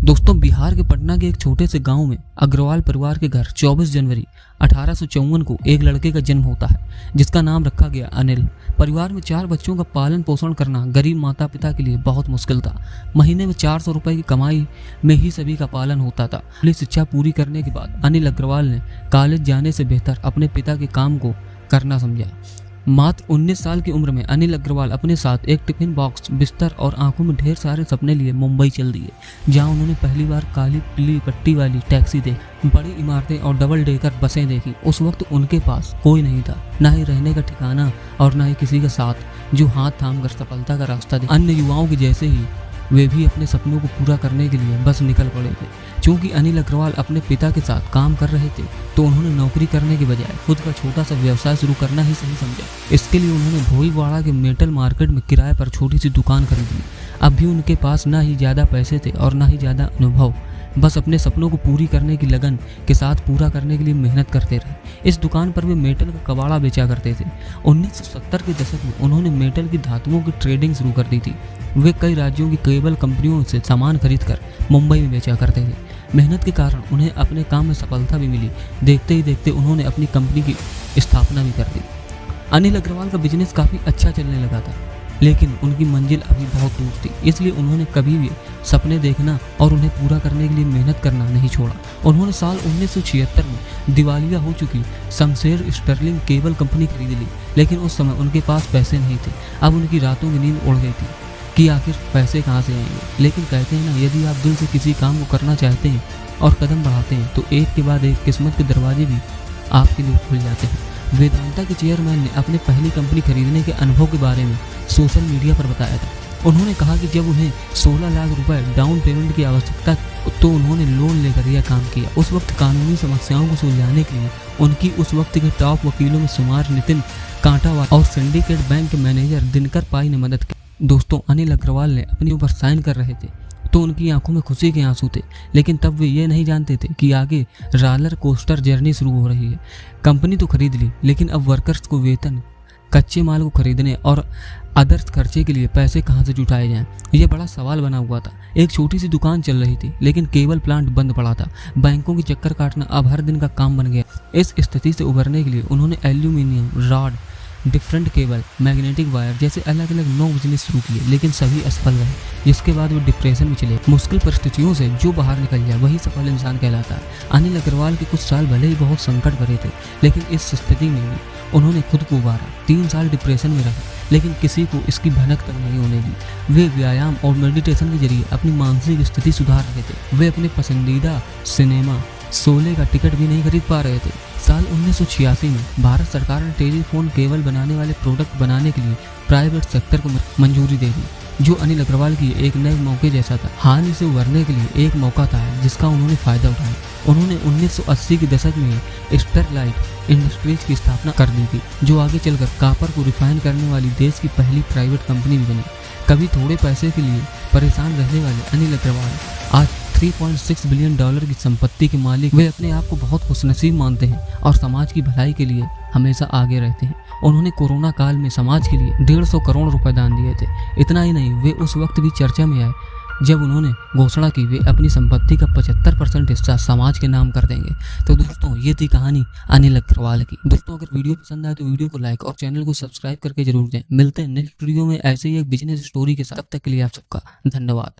दोस्तों, बिहार के पटना के एक छोटे से गांव में अग्रवाल परिवार के घर 24 जनवरी 1854 को एक लड़के का जन्म होता है जिसका नाम रखा गया अनिल। परिवार में 4 बच्चों का पालन पोषण करना गरीब माता पिता के लिए बहुत मुश्किल था। महीने में 400 रुपए की कमाई में ही सभी का पालन होता था। अपनी शिक्षा पूरी करने के बाद अनिल अग्रवाल ने कॉलेज जाने से बेहतर अपने पिता के काम को करना समझा। मात्र 19 साल की उम्र में अनिल अग्रवाल अपने साथ एक टिफिन बॉक्स, बिस्तर और आंखों में ढेर सारे सपने लिए मुंबई चल दिए, जहां उन्होंने पहली बार काली पीली पट्टी वाली टैक्सी देखी, बड़ी इमारतें और डबल डेकर बसें देखी। उस वक्त उनके पास कोई नहीं था, ना ही रहने का ठिकाना और ना ही किसी का साथ जो हाथ थाम कर सफलता का रास्ता दे। अन्य युवाओं के जैसे ही वे भी अपने सपनों को पूरा करने के लिए बस निकल पड़े थे। क्योंकि अनिल अग्रवाल अपने पिता के साथ काम कर रहे थे, तो उन्होंने नौकरी करने के बजाय खुद का छोटा सा व्यवसाय शुरू करना ही सही समझा। इसके लिए उन्होंने भोईवाड़ा के मेटल मार्केट में किराए पर छोटी सी दुकान खरीद ली। अब भी उनके पास ना ही ज़्यादा पैसे थे और ना ही ज़्यादा अनुभव, बस अपने सपनों को पूरी करने की लगन के साथ पूरा करने के लिए मेहनत करते रहे। इस दुकान पर वे मेटल का कबाड़ा बेचा करते थे। 1970 के दशक में उन्होंने मेटल की धातुओं की ट्रेडिंग शुरू कर दी थी। वे कई राज्यों की केबल कंपनियों से सामान खरीदकर मुंबई में बेचा करते थे। मेहनत के कारण उन्हें अपने काम में सफलता भी मिली। देखते ही देखते उन्होंने अपनी कंपनी की स्थापना भी कर दी। अनिल अग्रवाल का बिजनेस काफ़ी अच्छा चलने लगा था, लेकिन उनकी मंजिल अभी बहुत दूर थी। इसलिए उन्होंने कभी भी सपने देखना और उन्हें पूरा करने के लिए मेहनत करना नहीं छोड़ा। उन्होंने साल 1976 में दिवालिया हो चुकी शमशेर स्टर्लिंग केबल कंपनी खरीद ली, लेकिन उस समय उनके पास पैसे नहीं थे। अब उनकी रातों की नींद उड़ गई थी कि आखिर पैसे कहाँ से आएंगे। लेकिन कहते हैं ना, यदि आप दिल से किसी काम को करना चाहते हैं और कदम बढ़ाते हैं तो एक के बाद एक किस्मत के दरवाजे भी आपके लिए खुल जाते हैं। वेदांता के चेयरमैन ने अपने पहली कंपनी खरीदने के अनुभव के बारे में सोशल मीडिया पर बताया था। उन्होंने कहा कि जब उन्हें 16 लाख रुपए डाउन पेमेंट की आवश्यकता तो उन्होंने लोन लेकर यह काम किया। उस वक्त कानूनी समस्याओं को सुलझाने के लिए उनकी उस वक्त के टॉप वकीलों में शुमार नितिन कांटावाल और सिंडिकेट बैंक के मैनेजर दिनकर पाई ने मदद की। दोस्तों, अनिल अग्रवाल ने अपनी ऊपर साइन कर रहे थे तो उनकी आंखों में खुशी के आंसू थे, लेकिन तब वे ये नहीं जानते थे कि आगे रोलर कोस्टर जर्नी शुरू हो रही है। कंपनी तो खरीद ली, लेकिन अब वर्कर्स को वेतन, कच्चे माल को खरीदने और अदर्स खर्चे के लिए पैसे कहां से जुटाए जाएं, यह बड़ा सवाल बना हुआ था। एक छोटी सी दुकान चल रही थी, लेकिन केबल प्लांट बंद पड़ा था। बैंकों की चक्कर काटना अब हर दिन का काम बन गया। इस स्थिति से उभरने के लिए उन्होंने aluminium rod, different cable, magnetic wire जैसे अलग अलग 9 बिजनेस शुरू किए, लेकिन सभी असफल रहे, जिसके बाद वो डिप्रेशन में चले। मुश्किल परिस्थितियों से जो बाहर निकल जाए वही सफल इंसान कहलाता है। अनिल अग्रवाल के कुछ साल भले ही बहुत संकट भरे थे, लेकिन इस स्थिति में भी उन्होंने खुद को उबारा। 3 साल डिप्रेशन में रहे, लेकिन किसी को इसकी भनक तक नहीं होने दी। वे व्यायाम और मेडिटेशन के जरिए अपनी मानसिक स्थिति सुधार रहे थे। वे अपने पसंदीदा सिनेमा शोले का टिकट भी नहीं खरीद पा रहे थे। साल 1986 में भारत सरकार ने टेलीफोन केबल बनाने वाले प्रोडक्ट बनाने के लिए प्राइवेट सेक्टर को मंजूरी दे दी, जो अनिल अग्रवाल की एक नए मौके जैसा था। हानि से उभरने के लिए एक मौका था जिसका उन्होंने फायदा उठाया। उन्होंने 1980 के दशक में स्टरलाइट इंडस्ट्रीज की स्थापना कर दी थी, जो आगे चलकर कॉपर को रिफाइन करने वाली देश की पहली प्राइवेट कंपनी भी बनी। कभी थोड़े पैसे के लिए परेशान रहने वाले अनिल अग्रवाल आज $3.6 बिलियन की संपत्ति के मालिक। वे अपने आप को बहुत खुशनसीब मानते हैं और समाज की भलाई के लिए हमेशा आगे रहते हैं। उन्होंने कोरोना काल में समाज के लिए 150 करोड़ रुपए दान दिए थे। इतना ही नहीं, वे उस वक्त भी चर्चा में आए जब उन्होंने घोषणा की वे अपनी संपत्ति का 75% हिस्सा समाज के नाम कर देंगे। तो दोस्तों, ये थी कहानी अनिल अग्रवाल की। दोस्तों, अगर वीडियो पसंद आए तो वीडियो को लाइक और चैनल को सब्सक्राइब करके जरूर दें। मिलते हैं नेक्स्ट वीडियो में ऐसे ही एक बिजनेस स्टोरी के साथ। तब तक के लिए आप सबका धन्यवाद।